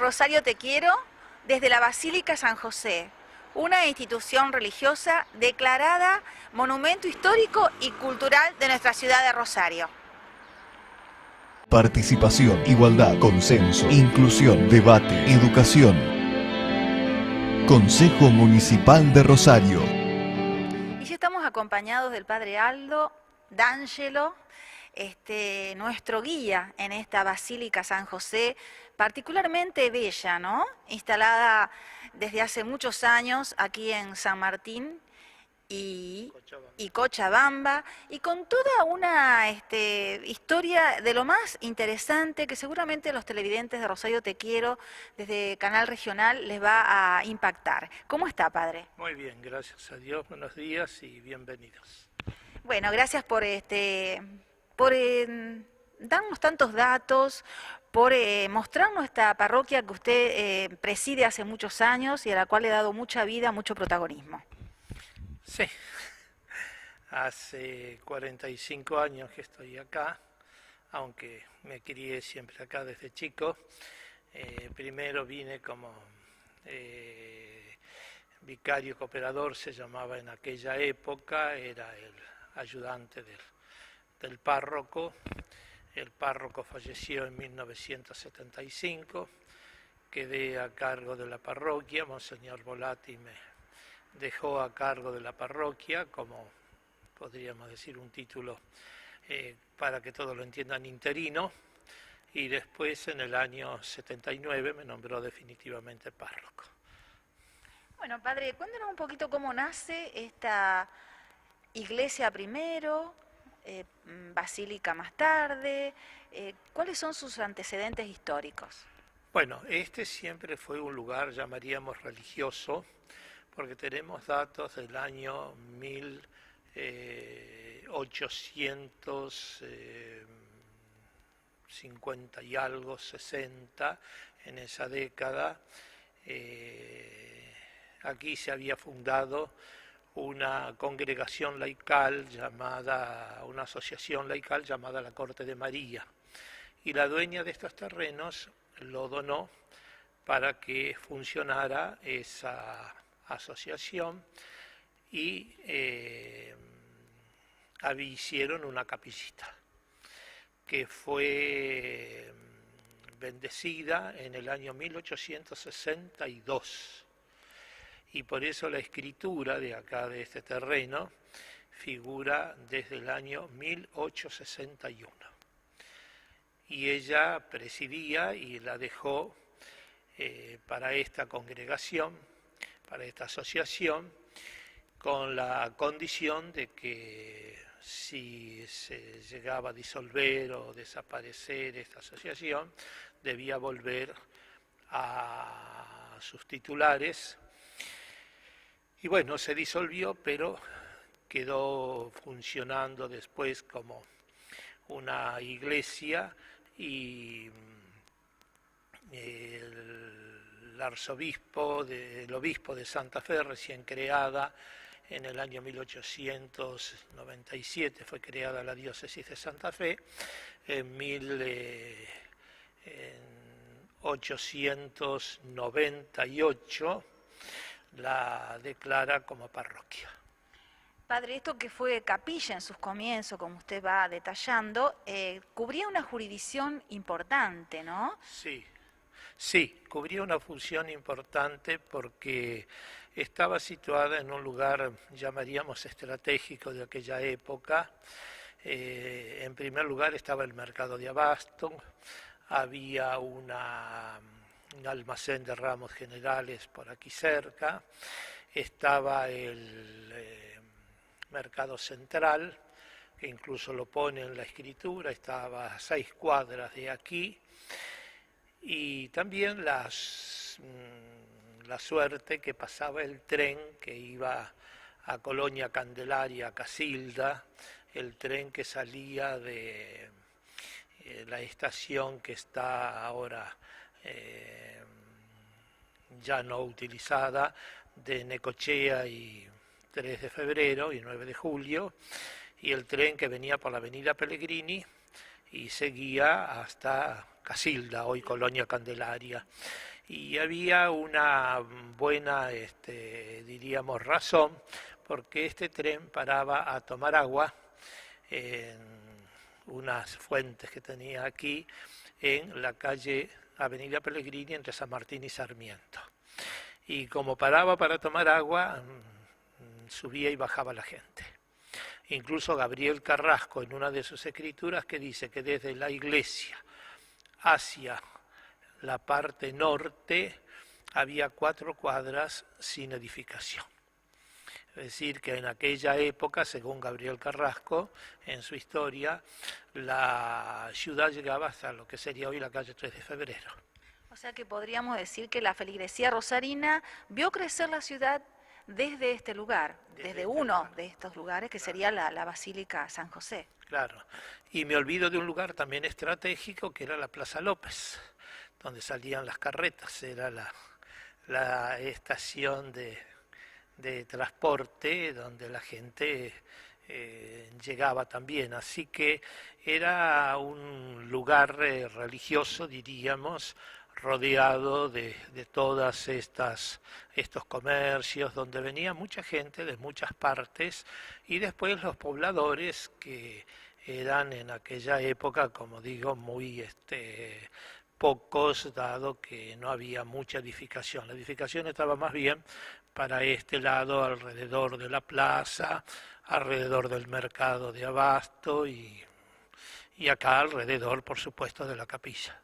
Rosario Te Quiero desde la Basílica San José, una institución religiosa declarada Monumento Histórico y Cultural de nuestra ciudad de Rosario. Participación, igualdad, consenso, inclusión, debate, educación. Consejo Municipal de Rosario. Y ya estamos acompañados del Padre Aldo D'Angelo, nuestro guía en esta Basílica San José, particularmente bella, ¿no? Instalada desde hace muchos años aquí en San Martín y Cochabamba, y con toda una historia de lo más interesante que seguramente los televidentes de Rosario Te Quiero desde Canal Regional les va a impactar. ¿Cómo está, Padre? Muy bien, gracias a Dios, buenos días y bienvenidos. Bueno, gracias por darnos tantos datos, por mostrarnos esta parroquia que usted preside hace muchos años y a la cual le ha dado mucha vida, mucho protagonismo. Sí, hace 45 años que estoy acá, aunque me crié siempre acá desde chico. Primero vine como vicario cooperador, se llamaba en aquella época, era el ayudante del párroco. El párroco falleció en 1975, quedé a cargo de la parroquia, Monseñor Volati me dejó a cargo de la parroquia, como podríamos decir un título para que todos lo entiendan, interino, y después en el año 79 me nombró definitivamente párroco. Bueno, Padre, cuéntanos un poquito cómo nace esta iglesia primero, basílica más tarde, ¿cuáles son sus antecedentes históricos? Bueno, este siempre fue un lugar, llamaríamos religioso, porque tenemos datos del año 1850 y algo, 60, en esa década. Aquí se había fundado una congregación laical una asociación laical llamada la Corte de María, y la dueña de estos terrenos lo donó para que funcionara esa asociación y hicieron una capillita que fue bendecida en el año 1862, y por eso la escritura de acá, de este terreno, figura desde el año 1861. Y ella presidía y la dejó para esta congregación, para esta asociación, con la condición de que si se llegaba a disolver o desaparecer esta asociación, debía volver a sus titulares. Y bueno, se disolvió, pero quedó funcionando después como una iglesia, y el obispo de Santa Fe, recién creada en el año 1897, fue creada la diócesis de Santa Fe, en 1898 la declara como parroquia. Padre, esto que fue capilla en sus comienzos, como usted va detallando, cubría una jurisdicción importante, ¿no? Sí, cubría una función importante porque estaba situada en un lugar, llamaríamos estratégico de aquella época. En primer lugar estaba el mercado de abasto, había un almacén de ramos generales por aquí cerca, estaba el mercado central, que incluso lo pone en la escritura, estaba a 6 cuadras de aquí, y también la suerte que pasaba el tren que iba a Colonia Candelaria, a Casilda, el tren que salía de la estación que está ahora ya no utilizada, de Necochea y 3 de febrero y 9 de julio, y el tren que venía por la avenida Pellegrini y seguía hasta Casilda, hoy Colonia Candelaria. Y había una buena, diríamos, razón, porque este tren paraba a tomar agua en unas fuentes que tenía aquí en la calle Avenida Pellegrini entre San Martín y Sarmiento. Y como paraba para tomar agua, subía y bajaba la gente. Incluso Gabriel Carrasco, en una de sus escrituras, que dice que desde la iglesia hacia la parte norte había 4 cuadras sin edificación. Es decir, que en aquella época, según Gabriel Carrasco, en su historia, la ciudad llegaba hasta lo que sería hoy la calle 3 de Febrero. O sea que podríamos decir que la feligresía rosarina vio crecer la ciudad desde este lugar, desde uno de estos lugares, que sería la Basílica San José. Claro, y me olvido de un lugar también estratégico que era la Plaza López, donde salían las carretas, era la estación de transporte donde la gente llegaba también. Así que era un lugar religioso, diríamos, rodeado de todas estos comercios, donde venía mucha gente de muchas partes, y después los pobladores que eran en aquella época, como digo, muy pocos, dado que no había mucha edificación. La edificación estaba más bien para este lado, alrededor de la plaza, alrededor del mercado de abasto y acá alrededor, por supuesto, de la capilla.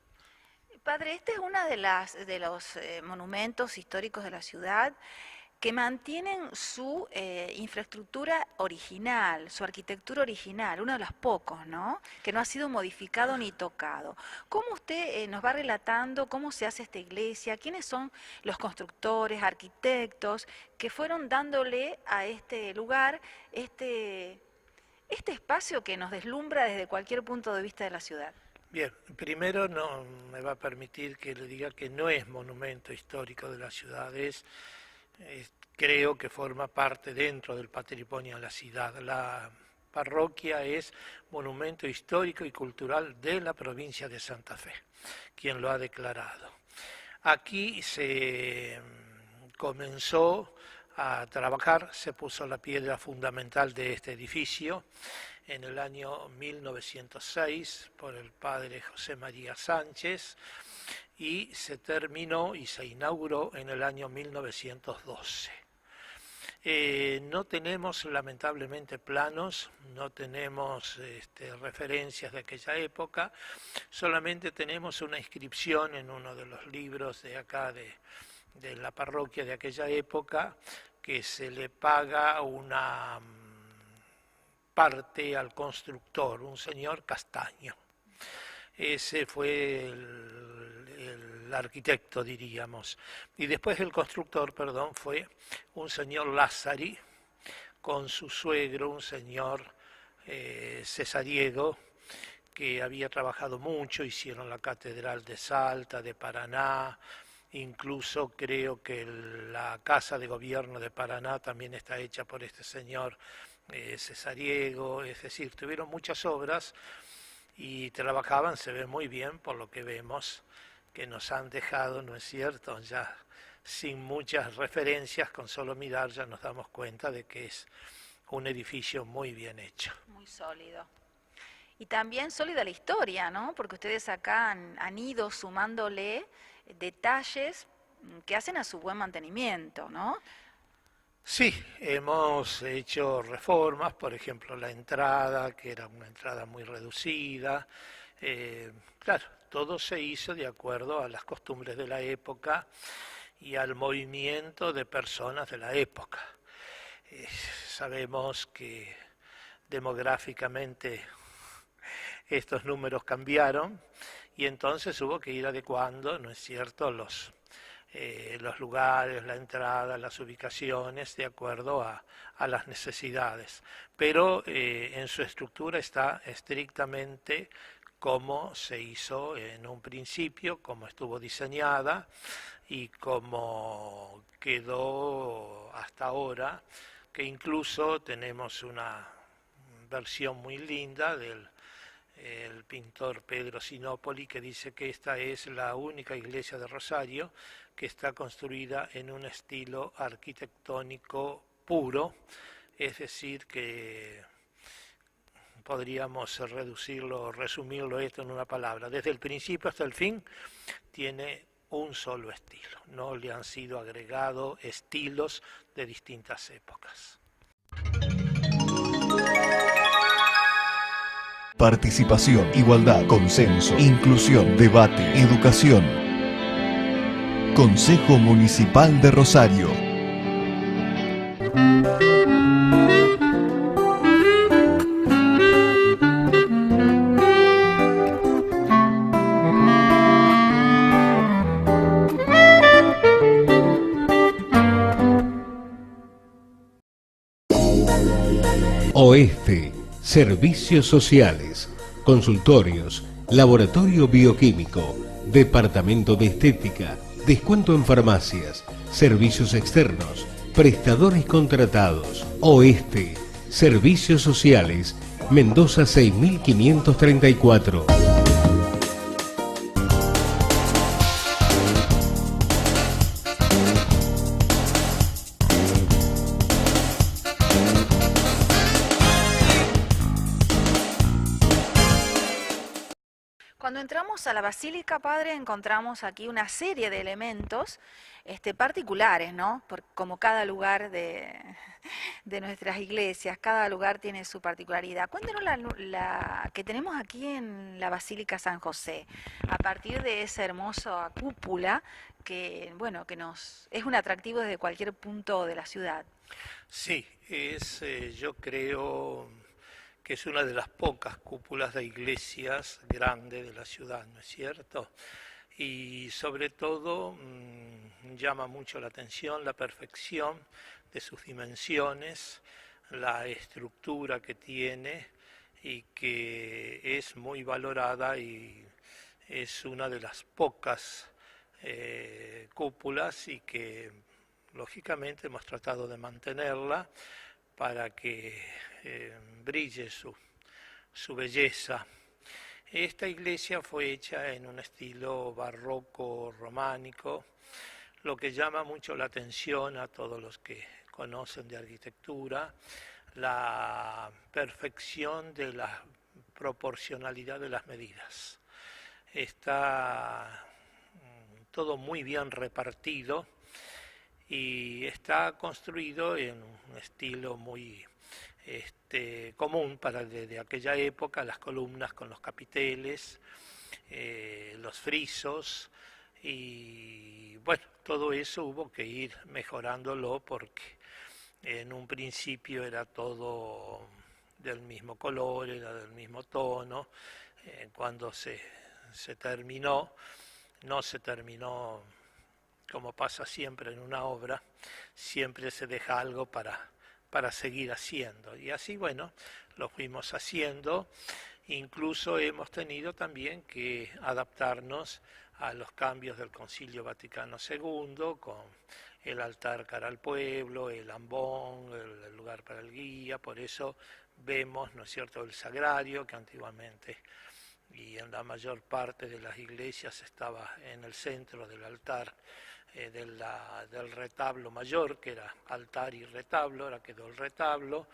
Padre, este es uno de los monumentos históricos de la ciudad que mantienen su infraestructura original, su arquitectura original, uno de los pocos, ¿no? Que no ha sido modificado ni tocado. ¿Cómo usted nos va relatando cómo se hace esta iglesia? ¿Quiénes son los constructores, arquitectos que fueron dándole a este lugar este espacio que nos deslumbra desde cualquier punto de vista de la ciudad? Bien, primero no me va a permitir que le diga que no es monumento histórico de la ciudad, creo que forma parte dentro del patrimonio de la ciudad. La parroquia es monumento histórico y cultural de la provincia de Santa Fe, quien lo ha declarado. Aquí se comenzó a trabajar, se puso la piedra fundamental de este edificio en el año 1906 por el padre José María Sánchez, y se terminó y se inauguró en el año 1912. No tenemos lamentablemente planos, no tenemos referencias de aquella época, solamente tenemos una inscripción en uno de los libros de acá de la parroquia de aquella época, que se le paga una parte al constructor, un señor Castaño. Ese fue el arquitecto, diríamos. Y después el constructor, perdón, fue un señor Lázari, con su suegro, un señor cesariego, que había trabajado mucho, hicieron la Catedral de Salta, de Paraná, incluso creo que la Casa de Gobierno de Paraná también está hecha por este señor cesariego, es decir, tuvieron muchas obras y trabajaban, se ve muy bien por lo que vemos, que nos han dejado, ¿no es cierto?, ya sin muchas referencias, con solo mirar ya nos damos cuenta de que es un edificio muy bien hecho. Muy sólido. Y también sólida la historia, ¿no? Porque ustedes acá han ido sumándole detalles que hacen a su buen mantenimiento, ¿no? Sí, hemos hecho reformas, por ejemplo la entrada, que era una entrada muy reducida. Claro, todo se hizo de acuerdo a las costumbres de la época y al movimiento de personas de la época. Sabemos que demográficamente estos números cambiaron y entonces hubo que ir adecuando, ¿no es cierto?, los lugares, la entrada, las ubicaciones, de acuerdo a las necesidades. Pero en su estructura está estrictamente como se hizo en un principio, como estuvo diseñada y como quedó hasta ahora, que incluso tenemos una versión muy linda del el pintor Pedro Sinopoli, que dice que esta es la única iglesia de Rosario que está construida en un estilo arquitectónico puro, es decir, que podríamos reducirlo, resumirlo esto en una palabra. Desde el principio hasta el fin tiene un solo estilo, no le han sido agregados estilos de distintas épocas. Participación, igualdad, consenso, inclusión, debate, educación. Consejo Municipal de Rosario. Oeste, servicios sociales, consultorios, laboratorio bioquímico, departamento de estética, descuento en farmacias, servicios externos, prestadores contratados. Oeste, servicios sociales, Mendoza 6534. Cuando entramos a la Basílica, Padre, encontramos aquí una serie de elementos particulares, ¿no? Como cada lugar de nuestras iglesias, cada lugar tiene su particularidad. Cuéntenos la que tenemos aquí en la Basílica San José, a partir de esa hermosa cúpula que, bueno, que es un atractivo desde cualquier punto de la ciudad. Sí, yo creo que es una de las pocas cúpulas de iglesias grandes de la ciudad, ¿no es cierto? Y sobre todo llama mucho la atención la perfección de sus dimensiones, la estructura que tiene y que es muy valorada y es una de las pocas cúpulas y que lógicamente hemos tratado de mantenerla para que brille su belleza. Esta iglesia fue hecha en un estilo barroco románico, lo que llama mucho la atención a todos los que conocen de arquitectura, la perfección de la proporcionalidad de las medidas. Está todo muy bien repartido y está construido en un estilo muy común para de aquella época, las columnas con los capiteles, los frisos, y bueno, todo eso hubo que ir mejorándolo porque en un principio era todo del mismo color, era del mismo tono. Cuando se terminó, no se terminó como pasa siempre en una obra, siempre se deja algo para seguir haciendo. Y así, bueno, lo fuimos haciendo. Incluso hemos tenido también que adaptarnos a los cambios del Concilio Vaticano II, con el altar cara al pueblo, el ambón, el lugar para el guía. Por eso vemos, ¿no es cierto?, el sagrario, que antiguamente y en la mayor parte de las iglesias estaba en el centro del altar, del retablo mayor, que era altar y retablo. Ahora quedó el retablo.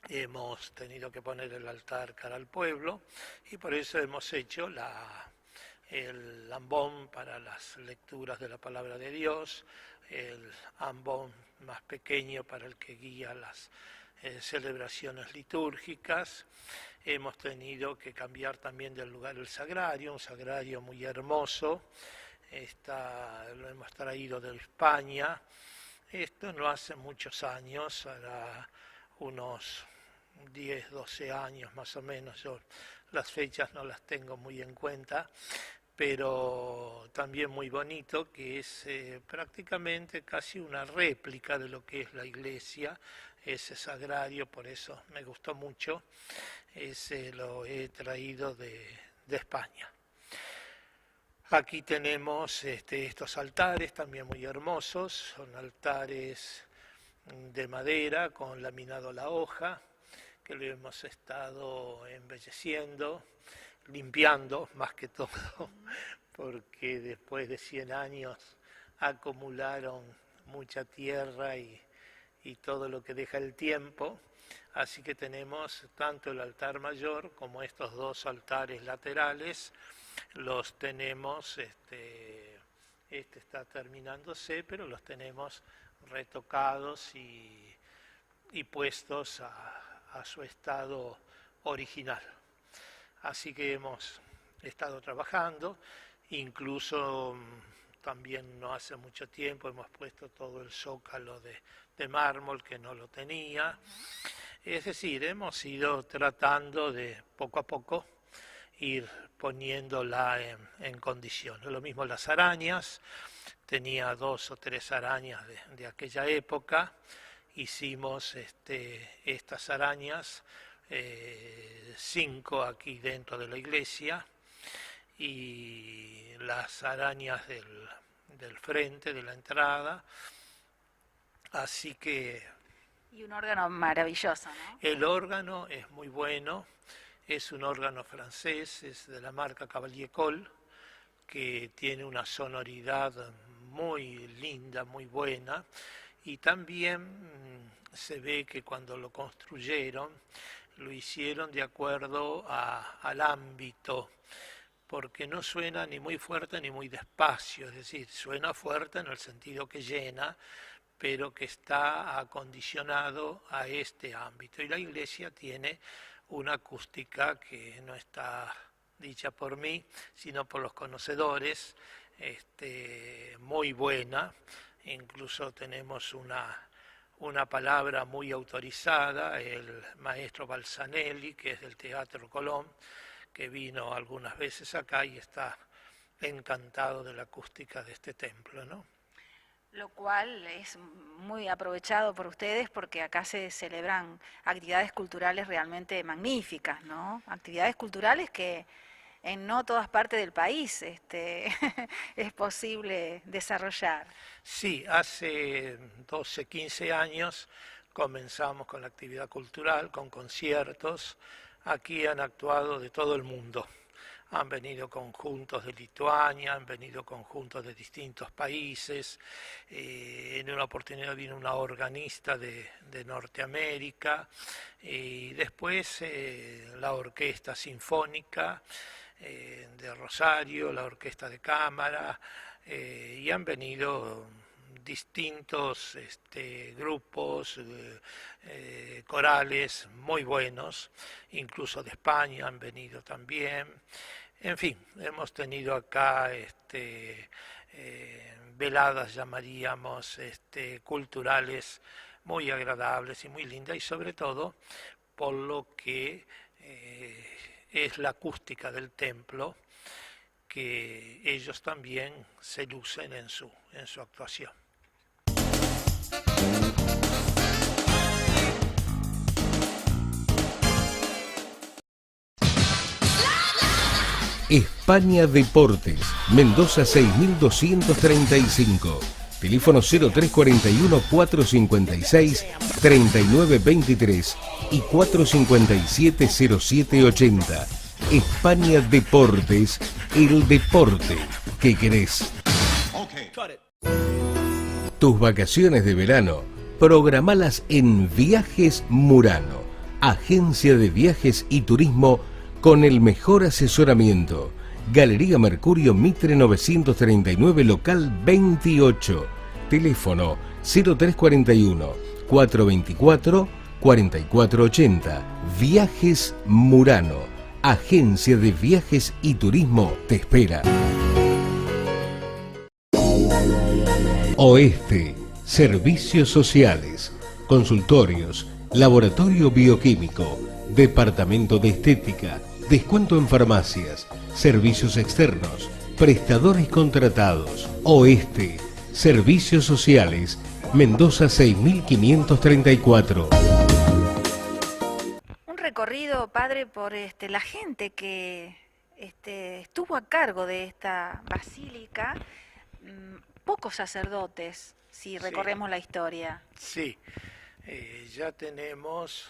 Hemos tenido que poner el altar cara al pueblo y por eso hemos hecho el ambón para las lecturas de la palabra de Dios, el ambón más pequeño para el que guía las celebraciones litúrgicas. Hemos tenido que cambiar también del lugar el sagrario, un sagrario muy hermoso. Lo hemos traído de España. Esto no hace muchos años, hará unos 10, 12 años más o menos. Yo las fechas no las tengo muy en cuenta, pero también muy bonito, que es prácticamente casi una réplica de lo que es la iglesia, ese sagrario. Por eso me gustó mucho. Ese lo he traído de España. Aquí tenemos estos altares también muy hermosos, son altares de madera con laminado a la hoja, que lo hemos estado embelleciendo, limpiando más que todo, porque después de 100 años acumularon mucha tierra y todo lo que deja el tiempo. Así que tenemos tanto el altar mayor como estos dos altares laterales, los tenemos, este está terminándose, pero los tenemos retocados y puestos a su estado original. Así que hemos estado trabajando, incluso también no hace mucho tiempo hemos puesto todo el zócalo de mármol que no lo tenía. Es decir, hemos ido tratando de poco a poco ir poniéndola en condiciones. Lo mismo las arañas, tenía 2 o 3 arañas de aquella época, hicimos estas arañas, 5 aquí dentro de la iglesia, y las arañas del frente, de la entrada, así que... Y un órgano maravilloso, ¿no? El órgano es muy bueno, es un órgano francés, es de la marca Cavalier-Coll, que tiene una sonoridad muy linda, muy buena, y también se ve que cuando lo construyeron, lo hicieron de acuerdo al ámbito, porque no suena ni muy fuerte ni muy despacio, es decir, suena fuerte en el sentido que llena, pero que está acondicionado a este ámbito. Y la iglesia tiene una acústica que no está dicha por mí, sino por los conocedores, muy buena. Incluso tenemos una palabra muy autorizada, el maestro Balsanelli, que es del Teatro Colón, que vino algunas veces acá y está encantado de la acústica de este templo, ¿no? Lo cual es muy aprovechado por ustedes porque acá se celebran actividades culturales realmente magníficas, ¿no? Actividades culturales que en no todas partes del país es posible desarrollar. Sí, hace 12, 15 años comenzamos con la actividad cultural, con conciertos. Aquí han actuado de todo el mundo. Han venido conjuntos de Lituania, han venido conjuntos de distintos países. En una oportunidad vino una organista de Norteamérica. Y después la Orquesta Sinfónica de Rosario, la Orquesta de Cámara. Y han venido distintos grupos corales muy buenos, incluso de España han venido también. En fin, hemos tenido acá veladas, llamaríamos, culturales muy agradables y muy lindas, y sobre todo por lo que es la acústica del templo, que ellos también se lucen en su actuación. España Deportes, Mendoza 6235, teléfono 0341 456 3923 y 457 0780. España Deportes, el deporte que querés. Tus vacaciones de verano, programalas en Viajes Murano, agencia de viajes y turismo con el mejor asesoramiento. Galería Mercurio Mitre 939, local 28. Teléfono 0341 424 4480. Viajes Murano, agencia de viajes y turismo, te espera. Oeste, servicios sociales, consultorios, laboratorio bioquímico, departamento de estética, descuento en farmacias, servicios externos, prestadores contratados. Oeste, servicios sociales, Mendoza 6534. Un recorrido, padre, por la gente que estuvo a cargo de esta basílica, pocos sacerdotes, si recorremos la historia. Sí, ya tenemos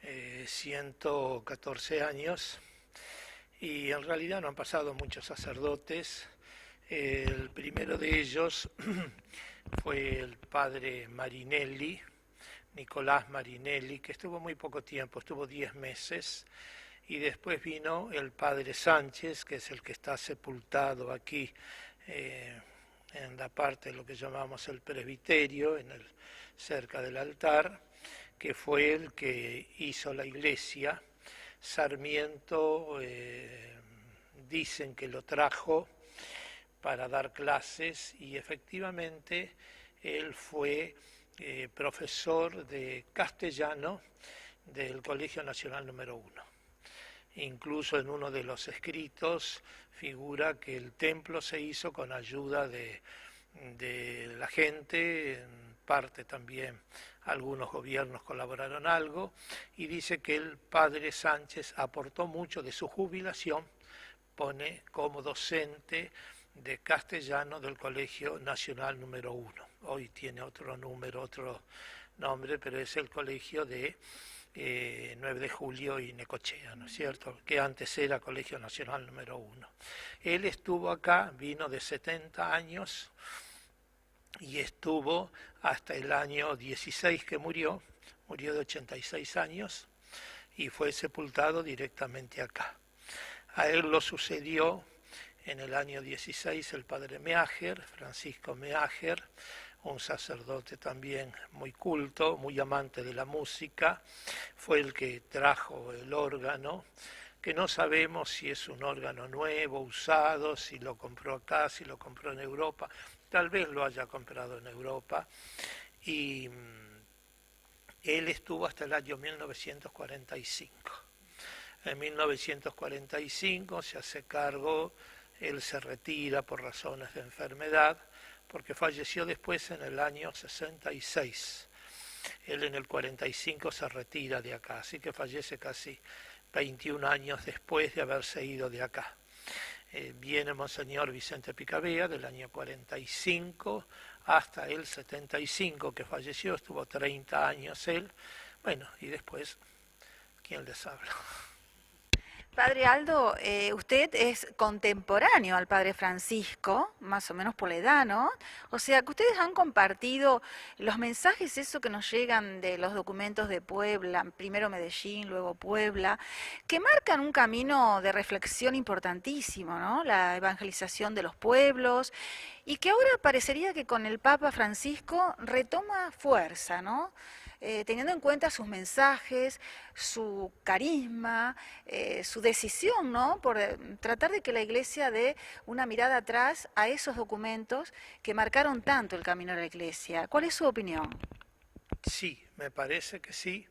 114 años, y en realidad no han pasado muchos sacerdotes. El primero de ellos fue el padre Marinelli, Nicolás Marinelli, que estuvo muy poco tiempo, estuvo 10 meses, y después vino el padre Sánchez, que es el que está sepultado aquí en la parte de lo que llamamos el presbiterio, cerca del altar, que fue el que hizo la iglesia. Sarmiento dicen que lo trajo para dar clases, y efectivamente él fue profesor de castellano del Colegio Nacional número 1. Incluso en uno de los escritos figura que el templo se hizo con ayuda de la gente, en parte también algunos gobiernos colaboraron algo, y dice que el padre Sánchez aportó mucho de su jubilación, pone como docente de castellano del Colegio Nacional número 1. Hoy tiene otro número, otro nombre, pero es el colegio de 9 de Julio y Necochea, ¿no es cierto?, que antes era Colegio Nacional número 1. Él estuvo acá, vino de 70 años y estuvo hasta el año 16 que murió de 86 años, y fue sepultado directamente acá. A él lo sucedió en el año 16 el padre Meager, Francisco Meager, un sacerdote también muy culto, muy amante de la música. Fue el que trajo el órgano, que no sabemos si es un órgano nuevo, usado, si lo compró acá, si lo compró en Europa. Tal vez lo haya comprado en Europa. Y él estuvo hasta el año 1945. En 1945 se hace cargo, él se retira por razones de enfermedad, porque falleció después en el año 66. Él en el 45 se retira de acá, así que fallece casi 21 años después de haberse ido de acá. Viene Monseñor Vicente Picabea del año 45 hasta el 75 que falleció, estuvo 30 años él. Bueno, y después, ¿quién les habla? Padre Aldo, usted es contemporáneo al Padre Francisco, más o menos por la edad, ¿no? O sea, que ustedes han compartido los mensajes, eso que nos llegan de los documentos de Puebla, primero Medellín, luego Puebla, que marcan un camino de reflexión importantísimo, ¿no? La evangelización de los pueblos, y que ahora parecería que con el Papa Francisco retoma fuerza, ¿no? Teniendo en cuenta sus mensajes, su carisma, su decisión, ¿no?, por tratar de que la Iglesia dé una mirada atrás a esos documentos que marcaron tanto el camino de la Iglesia. ¿Cuál es su opinión? Sí, me parece que sí,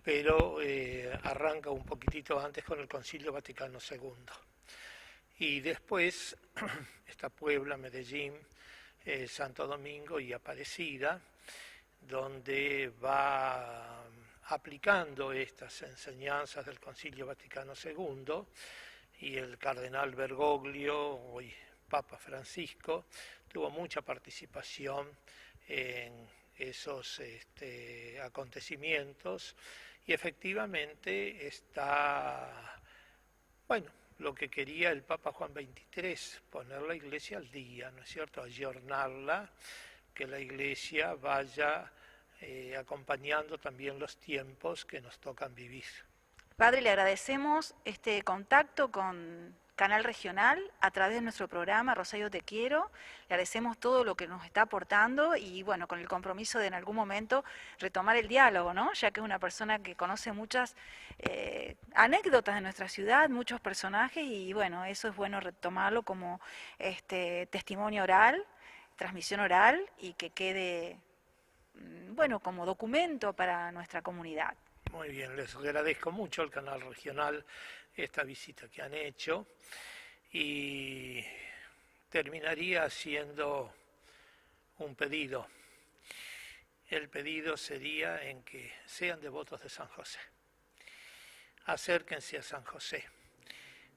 pero arranca un poquitito antes con el Concilio Vaticano II. Y después está Puebla, Medellín, Santo Domingo y Aparecida, donde va aplicando estas enseñanzas del Concilio Vaticano II, y el cardenal Bergoglio, hoy Papa Francisco, tuvo mucha participación en esos acontecimientos, y efectivamente está, bueno, lo que quería el Papa Juan XXIII, poner la Iglesia al día, ¿no es cierto?, ayornarla, que la Iglesia vaya acompañando también los tiempos que nos tocan vivir. Padre, le agradecemos este contacto con Canal Regional a través de nuestro programa Rosario Te Quiero. Le agradecemos todo lo que nos está aportando y bueno, con el compromiso de en algún momento retomar el diálogo, ¿no? Ya que es una persona que conoce muchas anécdotas de nuestra ciudad, muchos personajes, y bueno, eso es bueno retomarlo como testimonio oral, transmisión oral, y que quede, bueno, como documento para nuestra comunidad. Muy bien, les agradezco mucho al Canal Regional esta visita que han hecho, y terminaría haciendo un pedido. El pedido sería en que sean devotos de San José. Acérquense a San José.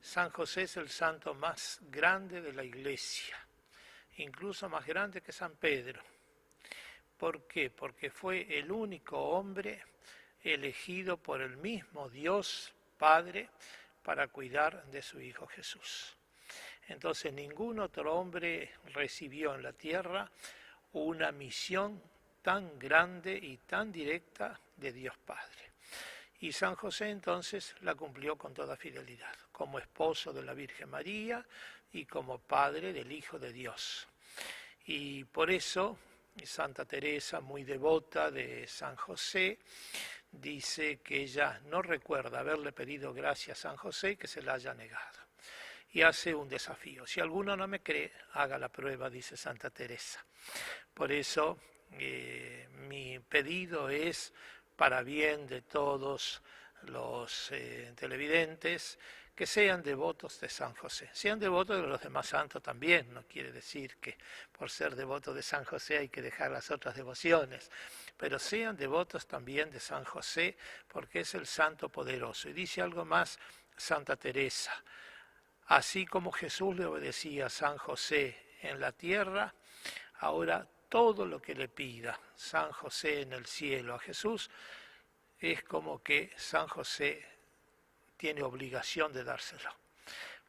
San José es el santo más grande de la Iglesia, incluso más grande que San Pedro. ¿Por qué? Porque fue el único hombre elegido por el mismo Dios Padre para cuidar de su Hijo Jesús. Entonces ningún otro hombre recibió en la tierra una misión tan grande y tan directa de Dios Padre. Y San José entonces la cumplió con toda fidelidad, como esposo de la Virgen María y como padre del Hijo de Dios. Y por eso Santa Teresa, muy devota de San José, dice que ella no recuerda haberle pedido gracia a San José que se la haya negado. Y hace un desafío. Si alguno no me cree, haga la prueba, dice Santa Teresa. Por eso mi pedido es para bien de todos los televidentes, que sean devotos de San José. Sean devotos de los demás santos también. No quiere decir que por ser devoto de San José hay que dejar las otras devociones. Pero sean devotos también de San José, porque es el santo poderoso. Y dice algo más Santa Teresa. Así como Jesús le obedecía a San José en la tierra, ahora todo lo que le pida San José en el cielo a Jesús, es como que San José tiene obligación de dárselo.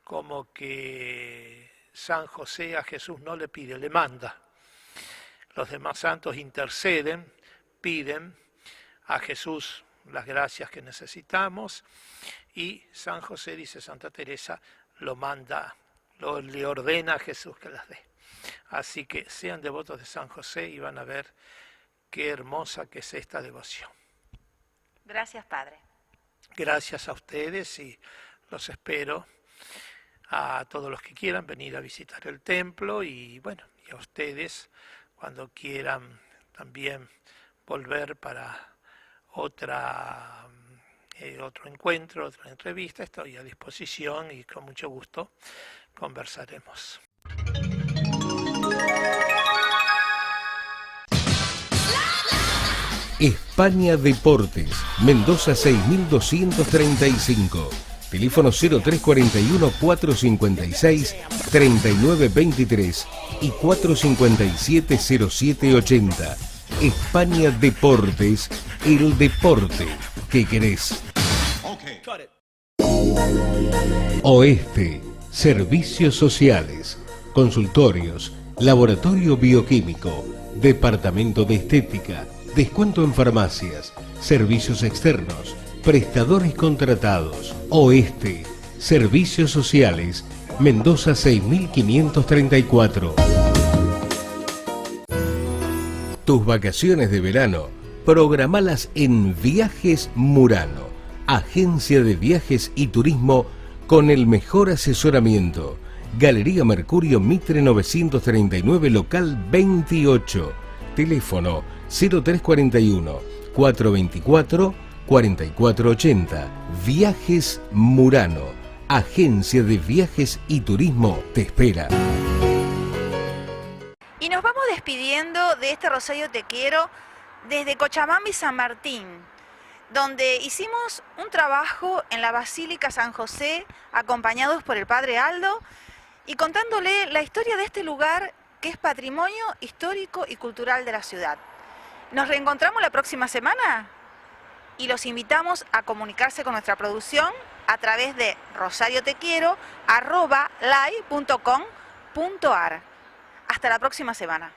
Como que San José a Jesús no le pide, le manda. Los demás santos interceden, piden a Jesús las gracias que necesitamos, y San José, dice Santa Teresa, lo manda, le ordena a Jesús que las dé. Así que sean devotos de San José y van a ver qué hermosa que es esta devoción. Gracias, Padre. Gracias a ustedes y los espero a todos los que quieran venir a visitar el templo y bueno, y a ustedes cuando quieran también volver para otro encuentro, otra entrevista, estoy a disposición y con mucho gusto conversaremos. España Deportes, Mendoza 6235, teléfono 0341 456 3923 y 457 0780. España Deportes, el deporte que querés. Oeste, servicios sociales, consultorios, laboratorio bioquímico, departamento de estética, descuento en farmacias, servicios externos, prestadores contratados. Oeste, servicios sociales, Mendoza 6534. Tus vacaciones de verano, programalas en Viajes Murano, agencia de viajes y turismo con el mejor asesoramiento. Galería Mercurio Mitre 939, local 28. Teléfono 0341 424 4480. Viajes Murano, agencia de viajes y turismo, te espera. Y nos vamos despidiendo de este Rosario Te Quiero desde Cochabamba y San Martín, donde hicimos un trabajo en la Basílica San José, acompañados por el Padre Aldo, y contándole la historia de este lugar que es patrimonio histórico y cultural de la ciudad. Nos reencontramos la próxima semana y los invitamos a comunicarse con nuestra producción a través de rosariotequiero@live.com.ar. Hasta la próxima semana.